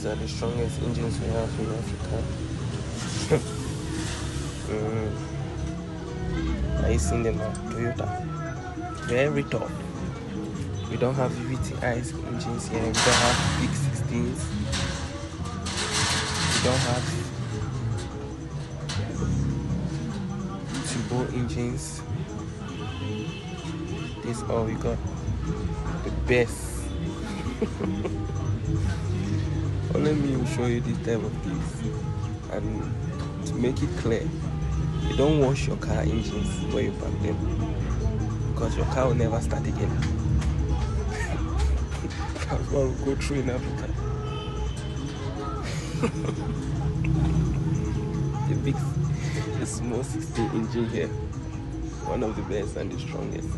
These are the strongest engines we have in Africa. Are you seeing them at Toyota? Very top. We don't have VVTI's engines here. We don't have big 16s. We don't have turbo engines. This is all we got. The best. Well, let me show you this type of things, and to make it clear, you don't wash your car engines when you park them, because your car will never start again. That's what we go through in Africa. The small 16 engine here, one of the best and the strongest.